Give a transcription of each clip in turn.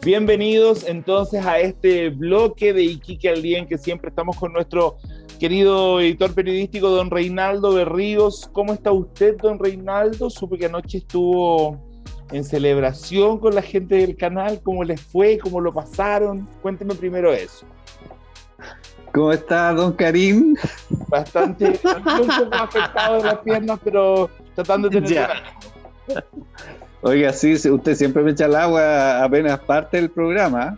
Bienvenidos entonces a este bloque de Iquique al Día en que siempre estamos con nuestro querido editor periodístico, don Reinaldo Berríos. ¿Cómo está usted, don Reinaldo? Supe que anoche estuvo en celebración con la gente del canal. ¿Cómo les fue? ¿Cómo lo pasaron? Cuénteme primero eso. ¿Cómo está, don Karim? Bastante, un poco afectado de las piernas, pero tratando de tener ánimo. Oiga, sí, usted siempre me echa el agua apenas parte del programa.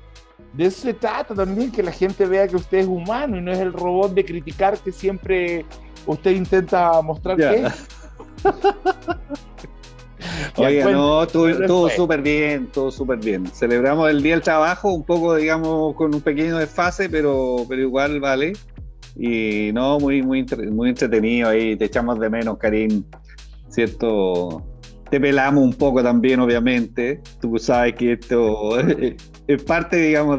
De eso se trata también, que la gente vea que usted es humano y no es el robot de criticar que siempre usted intenta mostrar que es. Oiga, no, estuvo súper bien. Celebramos el Día del Trabajo, un poco, digamos, con un pequeño desfase, pero igual vale. Y no, muy entretenido ahí, te echamos de menos, Karim, ¿cierto? Te pelamos un poco también, obviamente. Tú sabes que esto es parte, digamos,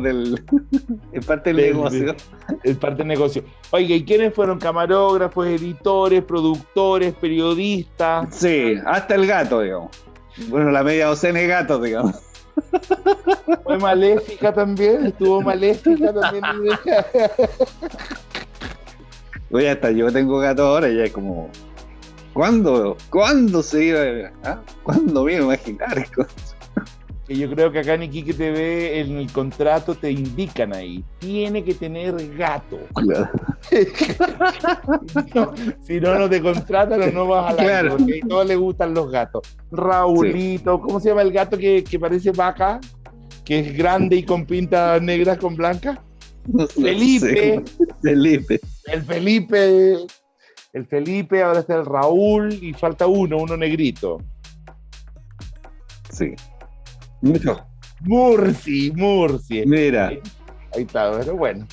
es parte del negocio. Es parte del negocio. Oiga, ¿y quiénes fueron? Camarógrafos, editores, productores, periodistas. Sí, hasta el gato, digamos. Bueno, la media docena de gatos, digamos. Fue Maléfica también, estuvo Maléfica también. Oye, hasta yo tengo gato ahora y ya es como... ¿Cuándo se iba a... ¿Cuándo me iba a imaginar? Que yo creo que acá en Iquique TV en el contrato te indican ahí, tiene que tener gato. Claro. Si no te contratan o no vas a la claro. Porque a todos les gustan los gatos. Raulito, sí. ¿Cómo se llama el gato que parece vaca? Que es grande y con pintas negras con blancas. No sé, Felipe. Felipe. El Felipe, ahora está el Raúl y falta uno negrito. Sí. Mucho. Murci. Mira. Ahí está, pero bueno.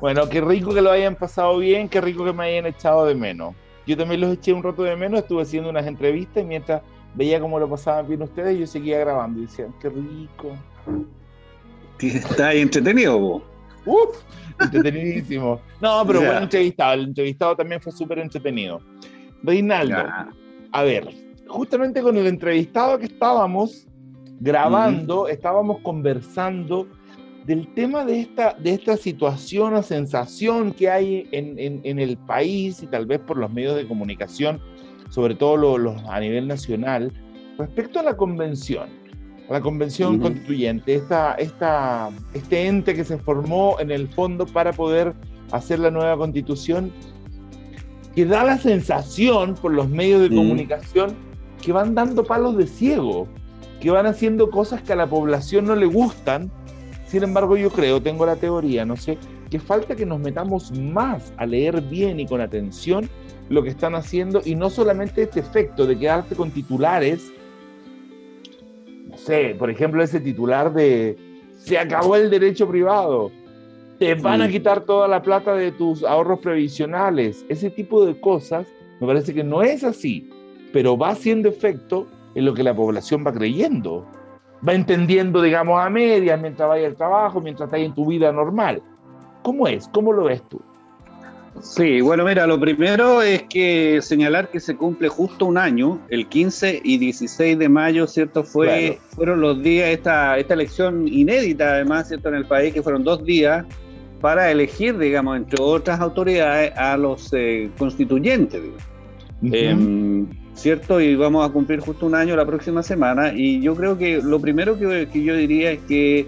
Bueno, qué rico que lo hayan pasado bien, qué rico que me hayan echado de menos. Yo también los eché un rato de menos, estuve haciendo unas entrevistas y mientras veía cómo lo pasaban bien ustedes, yo seguía grabando y decían, qué rico. Está ahí entretenido, vos. Entretenidísimo. No, pero buen entrevistado. El entrevistado también fue súper entretenido. Reinaldo, a ver, justamente con el entrevistado que estábamos grabando, estábamos conversando del tema de esta situación o sensación que hay en el país y tal vez por los medios de comunicación, sobre todo los a nivel nacional, respecto a la convención constituyente, este ente que se formó en el fondo para poder hacer la nueva constitución, que da la sensación por los medios de comunicación que van dando palos de ciego, que van haciendo cosas que a la población no le gustan. Sin embargo, yo tengo la teoría, no sé, que falta que nos metamos más a leer bien y con atención lo que están haciendo, y no solamente este efecto de quedarte con titulares. No sé, por ejemplo, ese titular de se acabó el derecho privado, te van a quitar toda la plata de tus ahorros previsionales. Ese tipo de cosas me parece que no es así, pero va haciendo efecto en lo que la población va creyendo, va entendiendo, digamos, a medias mientras vaya al trabajo, mientras estás en tu vida normal. ¿Cómo es? ¿Cómo lo ves tú? Sí, bueno, mira, lo primero es que señalar que se cumple justo un año, el 15 y 16 de mayo, ¿cierto? Fueron los días, esta elección inédita, además, ¿cierto? En el país, que fueron 2 días para elegir, digamos, entre otras autoridades, a los constituyentes, ¿cierto? Y vamos a cumplir justo un año la próxima semana, y yo creo que lo primero que yo diría es que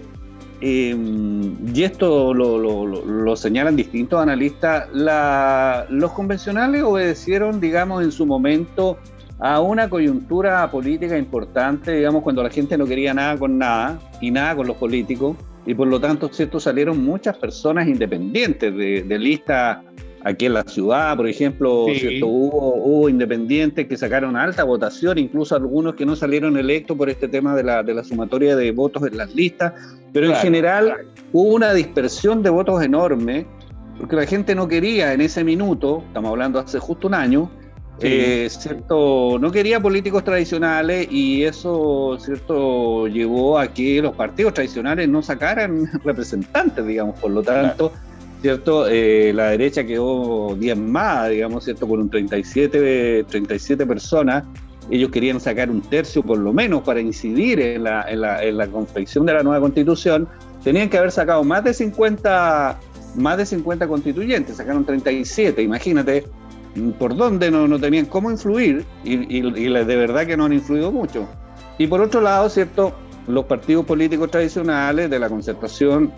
y esto lo señalan distintos analistas, los convencionales obedecieron, digamos, en su momento a una coyuntura política importante, digamos, cuando la gente no quería nada con nada y nada con los políticos, y por lo tanto, ¿cierto? Salieron muchas personas independientes de listas aquí en la ciudad, por ejemplo, sí. ¿Cierto? Hubo independientes que sacaron alta votación, incluso algunos que no salieron electos por este tema de la sumatoria de votos en las listas, pero en general hubo una dispersión de votos enorme, porque la gente no quería en ese minuto, estamos hablando hace justo un año, ¿cierto? No quería políticos tradicionales, y eso, ¿cierto?, llevó a que los partidos tradicionales no sacaran representantes, digamos, por lo tanto... ¿Cierto? La derecha quedó diezmada, digamos, ¿cierto? Con un 37 personas, ellos querían sacar 1/3 por lo menos para incidir en la confección de la nueva Constitución, tenían que haber sacado más de 50 constituyentes, sacaron 37, imagínate por dónde no tenían cómo influir, y de verdad que no han influido mucho. Y por otro lado, ¿cierto?, los partidos políticos tradicionales de la Concertación,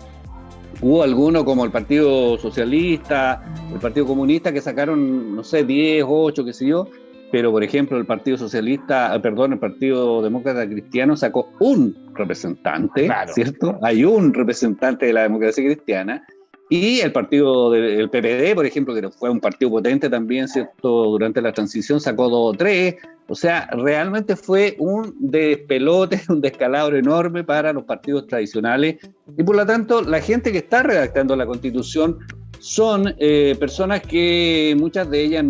hubo algunos como el Partido Socialista, el Partido Comunista, que sacaron, no sé, 10, 8, qué sé yo, pero por ejemplo el Partido Demócrata Cristiano sacó un representante, claro, ¿cierto? Hay un representante de la democracia cristiana, y el PPD, por ejemplo, que fue un partido potente también, ¿cierto?, durante la transición, sacó 2 o 3, o sea, realmente fue un despelote, un descalabro enorme para los partidos tradicionales, y por lo tanto, la gente que está redactando la Constitución son personas que muchas de ellas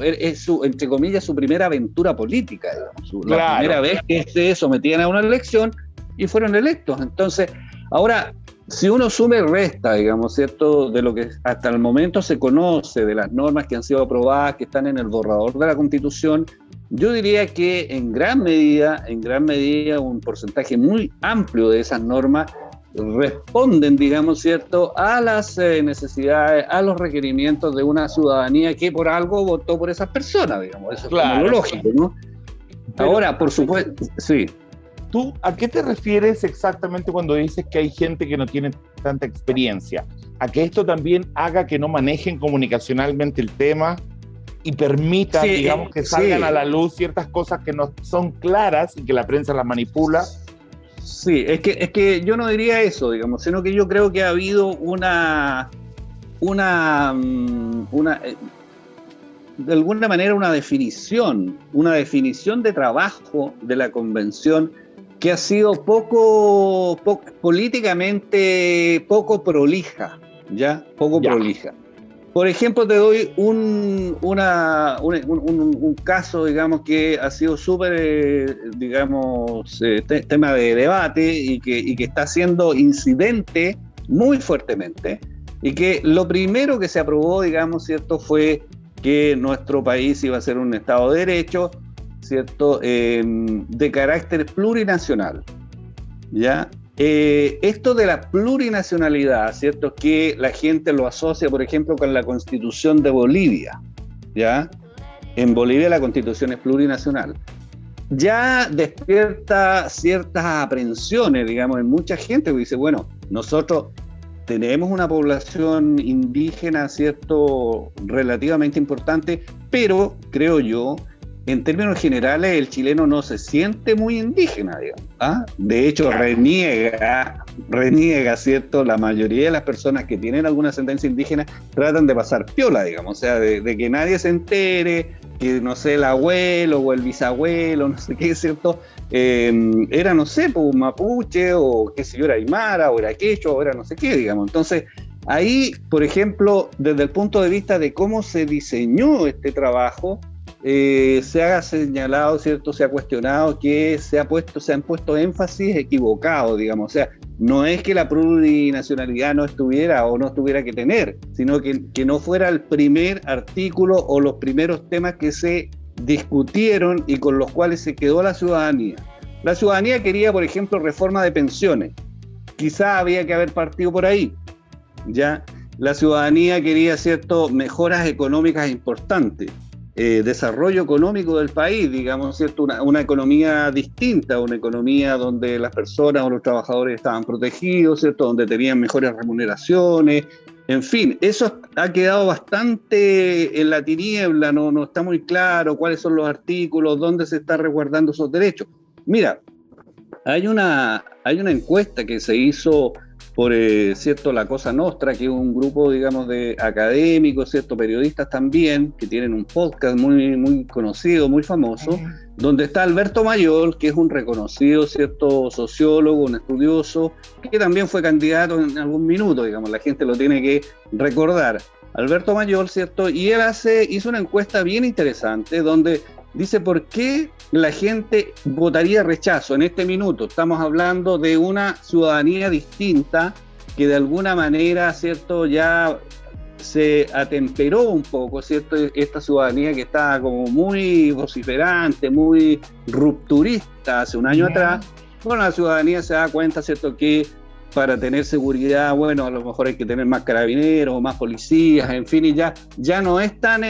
es entre comillas, su primera aventura política, digamos, claro, la primera vez que se sometían a una elección y fueron electos. Entonces, ahora, si uno suma y resta, digamos, ¿cierto?, de lo que hasta el momento se conoce, de las normas que han sido aprobadas, que están en el borrador de la Constitución, yo diría que en gran medida, un porcentaje muy amplio de esas normas responden, digamos, ¿cierto?, a las necesidades, a los requerimientos de una ciudadanía que por algo votó por esas personas, digamos, eso claro, es como lo lógico, ¿no? Pero, ahora, por supuesto, sí. ¿Tú a qué te refieres exactamente cuando dices que hay gente que no tiene tanta experiencia? ¿A que esto también haga que no manejen comunicacionalmente el tema y permitan, sí, digamos, que salgan a la luz ciertas cosas que no son claras y que la prensa las manipula? Sí, es que yo no diría eso, digamos, sino que yo creo que ha habido una de alguna manera una definición de trabajo de la convención que ha sido políticamente poco prolija, ¿ya? Prolija. Por ejemplo, te doy un caso, digamos, que ha sido súper, digamos, tema de debate y que está siendo incidente muy fuertemente, y que lo primero que se aprobó, digamos, ¿cierto?, fue que nuestro país iba a ser un Estado de Derecho, ¿cierto?, de carácter plurinacional, ¿ya? Esto de la plurinacionalidad, ¿cierto?, que la gente lo asocia, por ejemplo, con la Constitución de Bolivia, ¿ya? En Bolivia la Constitución es plurinacional. Ya despierta ciertas aprensiones, digamos, en mucha gente que dice, bueno, nosotros tenemos una población indígena, ¿cierto?, relativamente importante, pero creo yo, en términos generales, el chileno no se siente muy indígena, digamos, ¿ah? De hecho, reniega, ¿cierto? La mayoría de las personas que tienen alguna ascendencia indígena tratan de pasar piola, digamos, o sea, de que nadie se entere, que, no sé, el abuelo o el bisabuelo, no sé qué, ¿cierto?, era, no sé, pues, mapuche, o qué sé yo, era aymara, o era quechua, o era no sé qué, digamos. Entonces, ahí, por ejemplo, desde el punto de vista de cómo se diseñó este trabajo, se ha señalado, ¿cierto?, se ha cuestionado que se han puesto énfasis equivocados, digamos, o sea, no es que la plurinacionalidad no estuviera o no tuviera que tener, sino que no fuera el primer artículo o los primeros temas que se discutieron y con los cuales se quedó la ciudadanía. La ciudadanía quería, por ejemplo, reforma de pensiones, quizá había que haber partido por ahí, ¿ya? La ciudadanía quería, ¿cierto?, mejoras económicas importantes, desarrollo económico del país, digamos, ¿cierto?, una economía distinta, una economía donde las personas o los trabajadores estaban protegidos, ¿cierto?, donde tenían mejores remuneraciones, en fin, eso ha quedado bastante en la tiniebla, no está muy claro cuáles son los artículos, dónde se están resguardando esos derechos. Mira, hay una encuesta que se hizo por, ¿cierto?, la Cosa Nostra, que es un grupo, digamos, de académicos, ¿cierto?, periodistas también, que tienen un podcast muy, muy conocido, muy famoso, donde está Alberto Mayol, que es un reconocido, ¿cierto?, sociólogo, un estudioso, que también fue candidato en algún minuto, digamos, la gente lo tiene que recordar. Alberto Mayol, ¿cierto?, y él hizo una encuesta bien interesante, donde dice por qué la gente votaría rechazo en este minuto. Estamos hablando de una ciudadanía distinta que de alguna manera, ¿cierto?, ya se atemperó un poco, ¿cierto? Esta ciudadanía que estaba como muy vociferante, muy rupturista hace un año atrás. Bueno, la ciudadanía se da cuenta, ¿cierto?, que para tener seguridad, bueno, a lo mejor hay que tener más carabineros, más policías, en fin, y ya no es tan,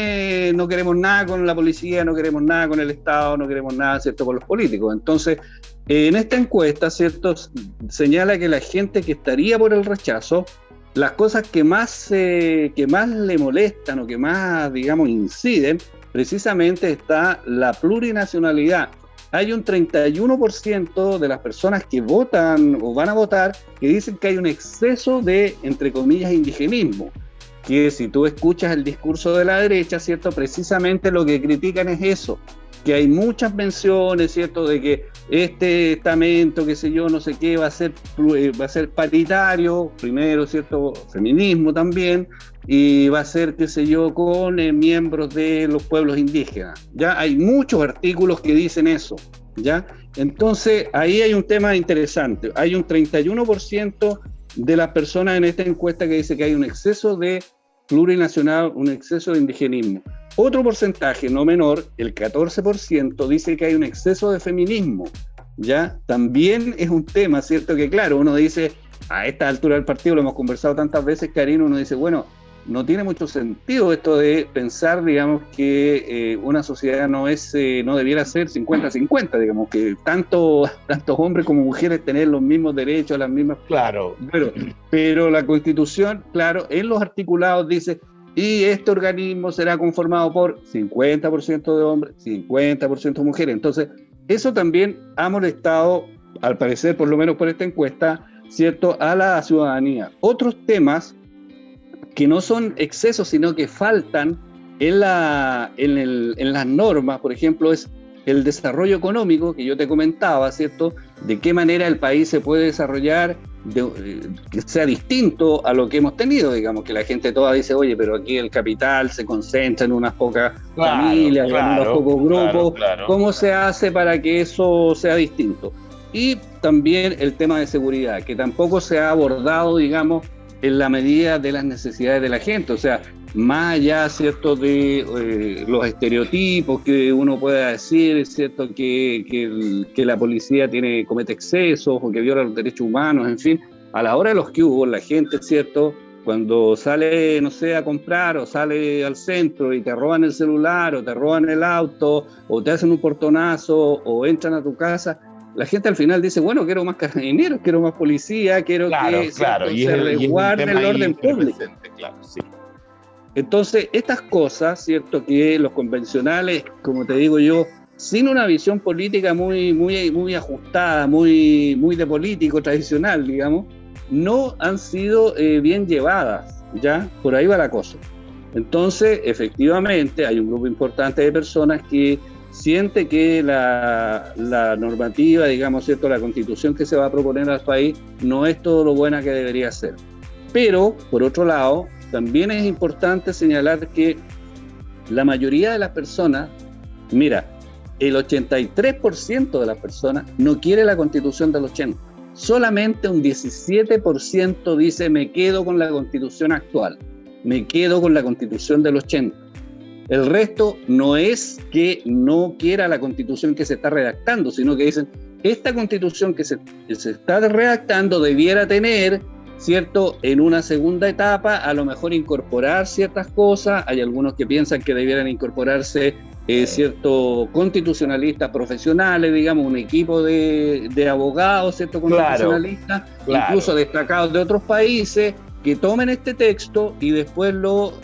no queremos nada con la policía, no queremos nada con el Estado, no queremos nada, ¿cierto?, con los políticos. Entonces, en esta encuesta, ¿cierto?, señala que la gente que estaría por el rechazo, las cosas que más le molestan o que más, digamos, inciden, precisamente está la plurinacionalidad. Hay un 31% de las personas que votan o van a votar que dicen que hay un exceso de, entre comillas, indigenismo. Que si tú escuchas el discurso de la derecha, ¿cierto?, precisamente lo que critican es eso, que hay muchas menciones, ¿cierto?, de que este estamento, qué sé yo, no sé qué, va a ser paritario, primero, ¿cierto?, feminismo también, y va a ser, qué sé yo, con miembros de los pueblos indígenas. Ya hay muchos artículos que dicen eso, ¿ya? Entonces, ahí hay un tema interesante. Hay un 31% de las personas en esta encuesta que dice que hay un exceso de plurinacional, un exceso de indigenismo. Otro porcentaje no menor, el 14%, dice que hay un exceso de feminismo, ¿ya? También es un tema, ¿cierto? Que claro, uno dice, a esta altura del partido, lo hemos conversado tantas veces, Karina, uno dice, bueno, no tiene mucho sentido esto de pensar, digamos, que una sociedad no debiera ser 50-50, digamos, que tantos hombres como mujeres tener los mismos derechos, las mismas... Claro. Pero la Constitución, claro, en los articulados dice, y este organismo será conformado por 50% de hombres, 50% de mujeres. Entonces, eso también ha molestado, al parecer, por lo menos por esta encuesta, ¿cierto?, a la ciudadanía. Otros temas que no son excesos, sino que faltan en las normas, por ejemplo, es el desarrollo económico, que yo te comentaba, ¿cierto?, de qué manera el país se puede desarrollar, que sea distinto a lo que hemos tenido, digamos, que la gente toda dice, oye, pero aquí el capital se concentra en unas pocas familias, en unos pocos grupos, ¿cómo se hace para que eso sea distinto? Y también el tema de seguridad, que tampoco se ha abordado, digamos, en la medida de las necesidades de la gente, o sea, más allá, ¿cierto?, de los estereotipos que uno pueda decir, ¿cierto?, que la policía comete excesos o que viola los derechos humanos, en fin, a la hora de los que hubo, la gente, ¿cierto?, cuando sale, no sé, a comprar o sale al centro y te roban el celular o te roban el auto o te hacen un portonazo o entran a tu casa, la gente al final dice, bueno, quiero más carabineros, quiero más policía, quiero que se resguarde el orden público. Claro, sí. Entonces, estas cosas, ¿cierto?, que los convencionales, como te digo yo, sin una visión política muy ajustada, muy de político tradicional, digamos, no han sido bien llevadas, ¿ya? Por ahí va la cosa. Entonces, efectivamente, hay un grupo importante de personas que siente que la normativa, digamos, ¿cierto?, la constitución que se va a proponer al país no es todo lo buena que debería ser. Pero, por otro lado, también es importante señalar que la mayoría de las personas, mira, el 83% de las personas no quiere la constitución del 80. Solamente un 17% dice, me quedo con la constitución actual, me quedo con la constitución del 80. El resto no es que no quiera la constitución que se está redactando, sino que dicen, esta constitución que se está redactando debiera tener, ¿cierto?, en una segunda etapa, a lo mejor incorporar ciertas cosas. Hay algunos que piensan que debieran incorporarse ciertos constitucionalistas profesionales, digamos, un equipo de abogados, ¿cierto?, constitucionalistas, incluso destacados de otros países, que tomen este texto y después lo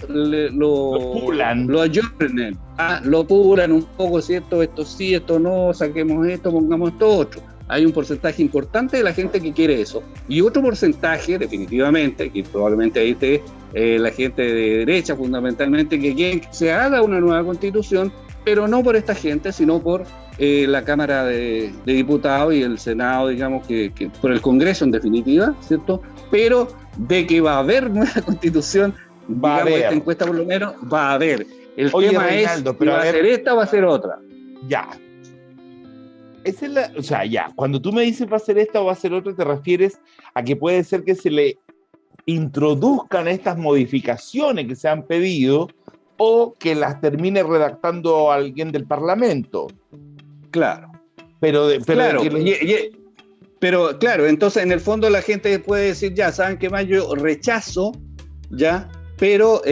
ayornen, lo pulan un poco, ¿cierto? Esto sí, esto no, saquemos esto, pongamos esto otro. Hay un porcentaje importante de la gente que quiere eso. Y otro porcentaje, definitivamente, que probablemente ahí esté la gente de derecha fundamentalmente, que quieren que se haga una nueva constitución, pero no por esta gente, sino por la Cámara de Diputados y el Senado, digamos, que por el Congreso en definitiva, ¿cierto? Pero de que va a haber nueva constitución, digamos, esta encuesta por lo menos, va a haber. El tema Reinaldo, es, pero ¿va a ser esta o va a ser otra? Ya. Esa es ya, cuando tú me dices va a ser esta o va a ser otra, te refieres a que puede ser que se le introduzcan estas modificaciones que se han pedido o que las termine redactando alguien del Parlamento. Claro. Pero claro, entonces en el fondo la gente puede decir, ya, ¿saben qué más? Yo rechazo, ya, pero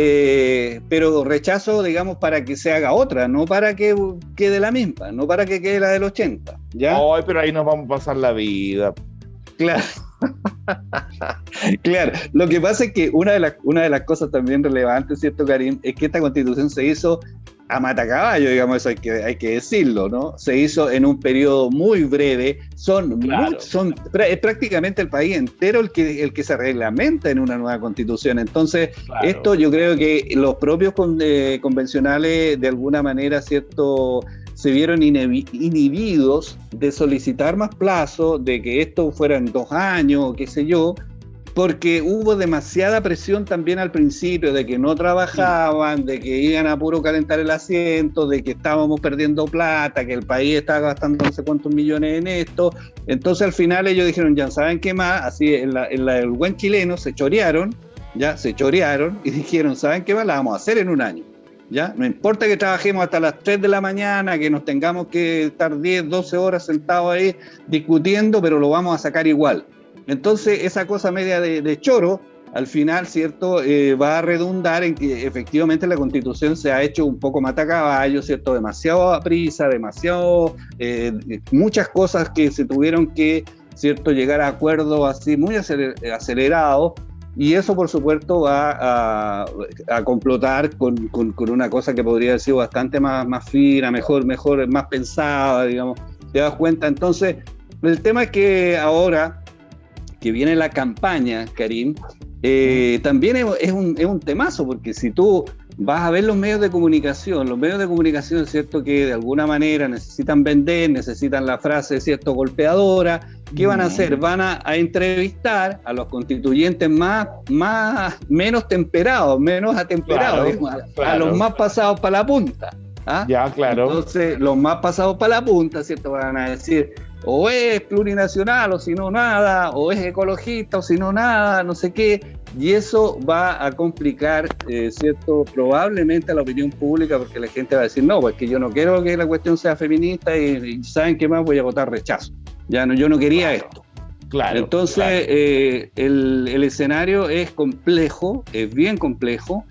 rechazo, digamos, para que se haga otra, no para que quede la misma, no para que quede la del 80, ¿ya? Ay, pero ahí nos vamos a pasar la vida. Claro. Claro, lo que pasa es que una de las cosas también relevantes, ¿cierto, Karim? Es que esta Constitución se hizo a matacaballo, digamos, eso hay que decirlo, ¿no? Se hizo en un periodo muy breve, es prácticamente el país entero el que se reglamenta en una nueva Constitución. Entonces, esto yo creo que los propios convencionales, de alguna manera, ¿cierto?, se vieron inhibidos de solicitar más plazo, de que esto fuera en 2 años, o qué sé yo, porque hubo demasiada presión también al principio, de que no trabajaban, de que iban a puro calentar el asiento, de que estábamos perdiendo plata, que el país estaba gastando no sé cuántos millones en esto. Entonces al final ellos dijeron, ya saben qué más, así en el buen chileno se chorearon y dijeron, ¿saben qué más? La vamos a hacer en un año. ¿Ya? No importa que trabajemos hasta las 3 de la mañana, que nos tengamos que estar 10, 12 horas sentados ahí discutiendo, pero lo vamos a sacar igual. Entonces, esa cosa media de choro, al final, ¿cierto?, va a redundar en que efectivamente la Constitución se ha hecho un poco matacaballo, ¿cierto?, demasiado a prisa, muchas cosas que se tuvieron que, ¿cierto?, llegar a acuerdos así muy acelerados. Y eso, por supuesto, va a complotar con una cosa que podría haber sido bastante más fina, mejor, más pensada, digamos. ¿Te das cuenta? Entonces, el tema es que ahora que viene la campaña, Karim, también es un temazo, porque si tú vas a ver los medios de comunicación, es cierto que de alguna manera necesitan vender, necesitan la frase, cierto, golpeadora. ¿Qué van a hacer? Van a entrevistar a los constituyentes menos temperados, menos atemperados, a los más pasados para la punta. ¿Ah? Ya, claro. Entonces, los más pasados para la punta, ¿cierto? Van a decir, o es plurinacional, o si no nada, o es ecologista, o si no nada, no sé qué. Y eso va a complicar, ¿cierto?, probablemente a la opinión pública, porque la gente va a decir, no, pues que yo no quiero que la cuestión sea feminista y ¿saben qué más? Voy a votar rechazo. Ya no, yo no quería esto. Claro. Entonces, el escenario es complejo, es bien complejo,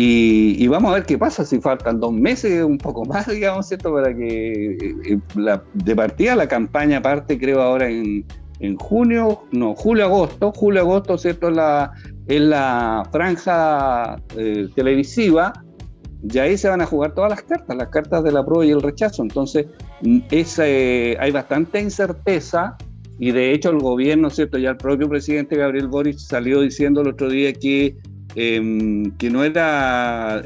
y vamos a ver qué pasa si faltan 2 meses, un poco más, digamos, ¿cierto?, para que de partida la campaña parte, creo, ahora en julio-agosto, ¿cierto?, en la franja televisiva, y ahí se van a jugar todas las cartas del apruebo y el rechazo. Entonces, hay bastante incerteza, y de hecho el gobierno, ¿cierto?, ya el propio presidente Gabriel Boric salió diciendo el otro día que no era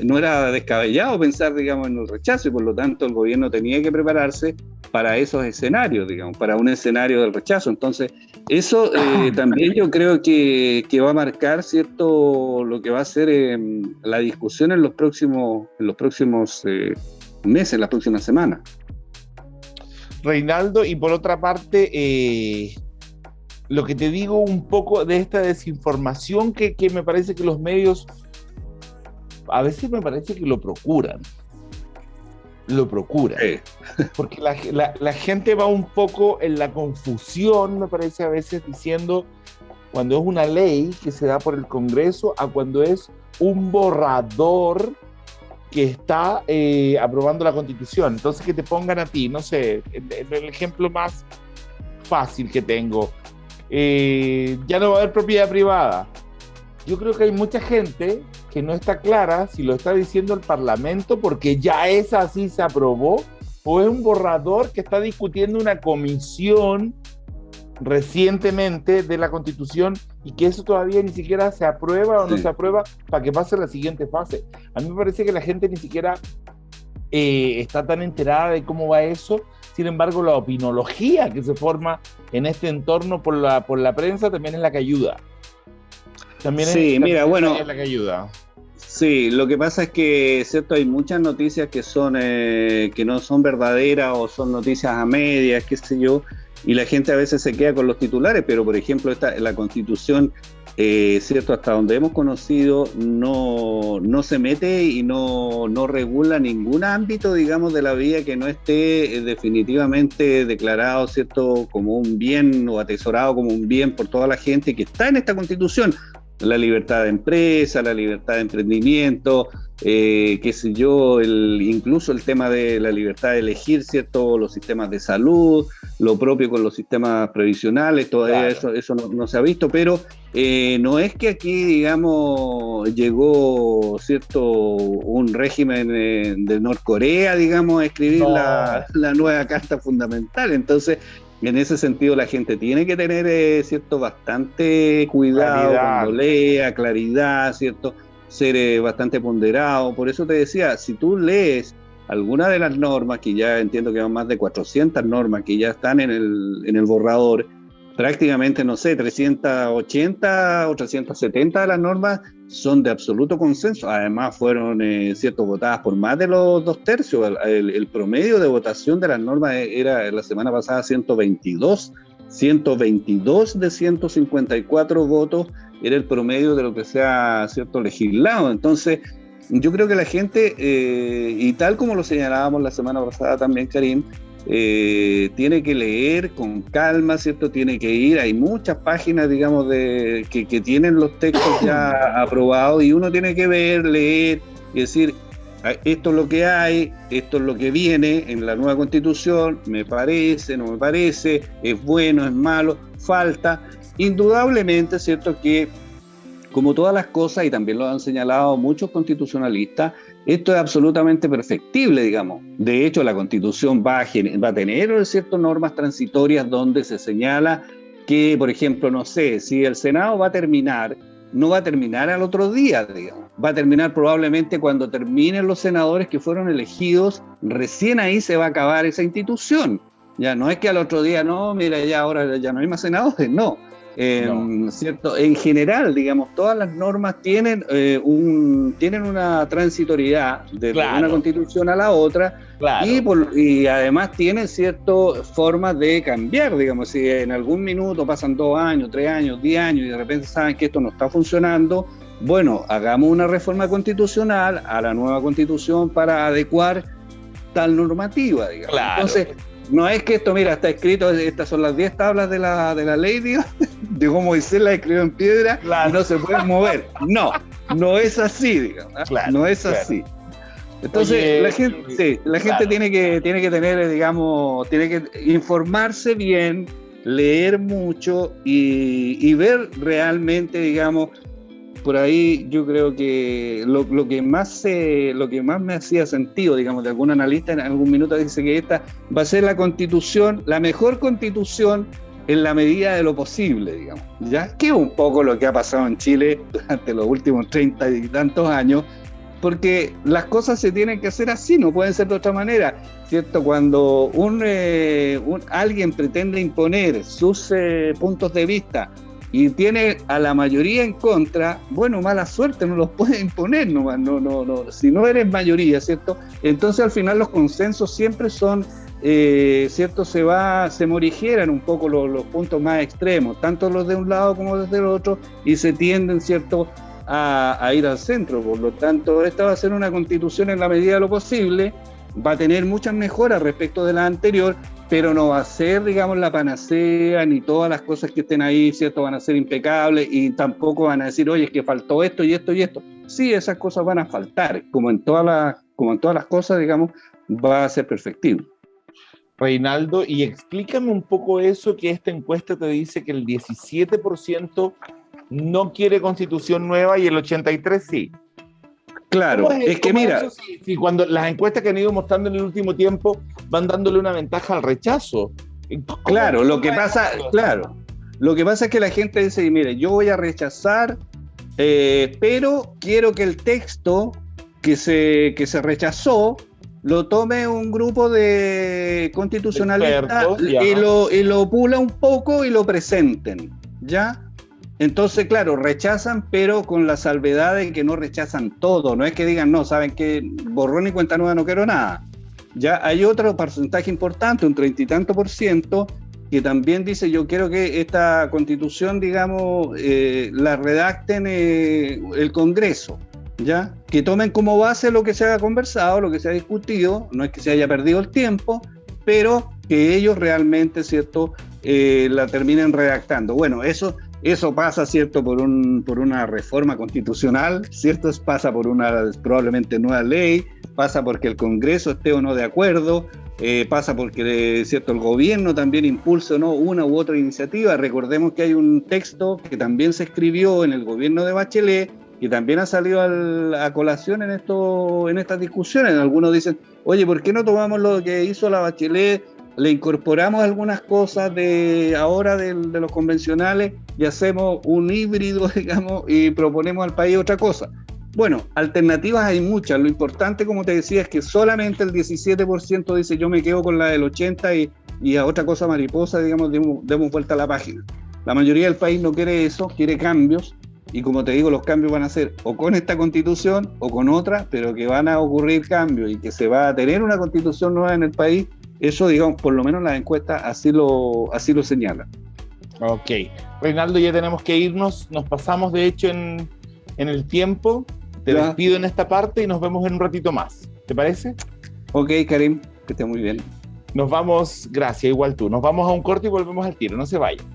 descabellado pensar, digamos, en el rechazo, y por lo tanto el gobierno tenía que prepararse para esos escenarios, digamos, para un escenario del rechazo. Entonces, eso también yo creo que va a marcar, ¿cierto?, lo que va a ser la discusión en los próximos meses, en las próximas semanas. Reinaldo, y por otra parte, lo que te digo un poco de esta desinformación que me parece que los medios a veces me parece que lo procuran. Porque la gente va un poco en la confusión, me parece, a veces diciendo cuando es una ley que se da por el Congreso a cuando es un borrador que está aprobando la Constitución. Entonces, que te pongan a ti, no sé, el ejemplo más fácil que tengo, ya no va a haber propiedad privada. Yo creo que hay mucha gente que no está clara si lo está diciendo el Parlamento porque ya es así, se aprobó, o es un borrador que está discutiendo una comisión recientemente de la Constitución y que eso todavía ni siquiera se aprueba o no se aprueba para que pase a la siguiente fase. A mí me parece que la gente ni siquiera está tan enterada de cómo va eso. Sin embargo, la opinología que se forma en este entorno por la prensa también es la que ayuda. Es la que ayuda. Sí, lo que pasa es que, cierto, hay muchas noticias que no son verdaderas o son noticias a medias, qué sé yo, y la gente a veces se queda con los titulares, pero por ejemplo la Constitución ¿cierto? Hasta donde hemos conocido, no se mete y no regula ningún ámbito, digamos, de la vida que no esté definitivamente declarado, ¿cierto?, como un bien o atesorado como un bien por toda la gente que está en esta Constitución. La libertad de empresa, la libertad de emprendimiento, qué sé yo, incluso el tema de la libertad de elegir, ¿cierto?, los sistemas de salud, lo propio con los sistemas previsionales, todavía eso no se ha visto, pero no es que aquí, digamos, llegó, ¿cierto?, un régimen de Norcorea, digamos, a escribir la nueva Carta Fundamental. Entonces, en ese sentido, la gente tiene que tener, ¿cierto?, bastante cuidado cuando lea, claridad, ¿cierto?, ser bastante ponderado. Por eso te decía, si tú lees algunas de las normas, que ya entiendo que van más de 400 normas que ya están en el borrador, prácticamente, no sé, 380 o 370 de las normas son de absoluto consenso. Además fueron, ¿cierto?, votadas por más de los 2/3. El promedio de votación de las normas era la semana pasada 122 de 154 votos era el promedio de lo que se ha, ¿cierto?, legislado. Entonces, yo creo que la gente, y tal como lo señalábamos la semana pasada también, Karim, tiene que leer con calma, ¿cierto? Tiene que ir, hay muchas páginas, digamos, que tienen los textos ya aprobados, y uno tiene que ver, leer y decir, esto es lo que hay, esto es lo que viene en la nueva Constitución, me parece, no me parece, es bueno, es malo, falta. Indudablemente, ¿cierto?, que como todas las cosas, y también lo han señalado muchos constitucionalistas, esto es absolutamente perfectible, digamos. De hecho, la Constitución va a tener, ¿cierto?, normas transitorias donde se señala que, por ejemplo, no sé, si el Senado va a terminar, no va a terminar al otro día, digamos. Va a terminar probablemente cuando terminen los senadores que fueron elegidos, recién ahí se va a acabar esa institución. Ya no es que al otro día, no, mira, ya ahora ya no hay más senadores, no. ¿Cierto? En general, digamos, todas las normas tienen una transitoriedad de una constitución a la otra, y además tienen ciertas formas de cambiar, digamos. Si en algún minuto pasan 2 años, 3 años, 10 años y de repente saben que esto no está funcionando, bueno, hagamos una reforma constitucional a la nueva constitución para adecuar tal normativa, digamos. Entonces, no es que esto, mira, está escrito, estas son las 10 tablas de la ley, digamos, de cómo Moisés la escribió en piedra, y no se pueden mover. No es así, digamos. No es así. Entonces, la gente tiene que tener, digamos, tiene que informarse bien, leer mucho y ver realmente, digamos. Por ahí yo creo que lo que más me hacía sentido, digamos, de algún analista en algún minuto dice que esta va a ser la constitución, la mejor constitución en la medida de lo posible, digamos, ya que es un poco lo que ha pasado en Chile durante los últimos 30 y tantos años, porque las cosas se tienen que hacer así, no pueden ser de otra manera, ¿cierto? Cuando alguien pretende imponer sus puntos de vista y tiene a la mayoría en contra, bueno, mala suerte, no los puede imponer nomás, no, si no eres mayoría, ¿cierto? Entonces al final los consensos siempre son, ¿cierto? Se morigeran un poco los puntos más extremos, tanto los de un lado como los del otro, y se tienden, ¿cierto?, a ir al centro. Por lo tanto, esta va a ser una constitución en la medida de lo posible, va a tener muchas mejoras respecto de la anterior, pero no va a ser, digamos, la panacea, ni todas las cosas que estén ahí, ¿cierto?, van a ser impecables, y tampoco van a decir, oye, es que faltó esto y esto y esto. Sí, esas cosas van a faltar, como en todas las cosas, digamos, va a ser perfectible. Reinaldo, y explícame un poco eso, que esta encuesta te dice que el 17% no quiere constitución nueva y el 83% sí. Claro, es que mira, si cuando las encuestas que han ido mostrando en el último tiempo van dándole una ventaja al rechazo. Claro, lo que pasa es que la gente dice, mire, yo voy a rechazar, pero quiero que el texto que se rechazó lo tome un grupo de constitucionalistas y lo pula un poco y lo presenten, ¿ya? Entonces, claro, rechazan, pero con la salvedad de que no rechazan todo. No es que digan, no, saben que borrón y cuenta nueva, no quiero nada. Ya hay otro porcentaje importante, un 30 y tanto %, que también dice, yo quiero que esta constitución, digamos, la redacten el Congreso, ¿ya? Que tomen como base lo que se haya conversado, lo que se ha discutido, no es que se haya perdido el tiempo, pero que ellos realmente, ¿cierto?, la terminen redactando. Bueno, eso pasa, ¿cierto?, por una reforma constitucional, ¿cierto? Pasa por una probablemente nueva ley, pasa porque el Congreso esté o no de acuerdo, pasa porque, ¿cierto?, el gobierno también impulse o no una u otra iniciativa. Recordemos que hay un texto que también se escribió en el gobierno de Bachelet, que también ha salido a colación en estas discusiones. Algunos dicen, oye, ¿por qué no tomamos lo que hizo la Bachelet, le incorporamos algunas cosas de ahora de los convencionales y hacemos un híbrido, digamos, y proponemos al país otra cosa? Bueno, alternativas hay muchas. Lo importante, como te decía, es que solamente el 17% dice yo me quedo con la del 80% y a otra cosa mariposa, digamos, demos vuelta a la página. La mayoría del país no quiere eso, quiere cambios. Y como te digo, los cambios van a ser o con esta constitución o con otra, pero que van a ocurrir cambios y que se va a tener una constitución nueva en el país. Eso, digamos, por lo menos las encuestas así lo señalan. Ok. Reinaldo, ya tenemos que irnos. Nos pasamos, de hecho, en el tiempo. Te despido en esta parte y nos vemos en un ratito más. ¿Te parece? Ok, Karim, que esté muy bien. Nos vamos, gracias, igual tú. Nos vamos a un corte y volvemos al tiro. No se vayan.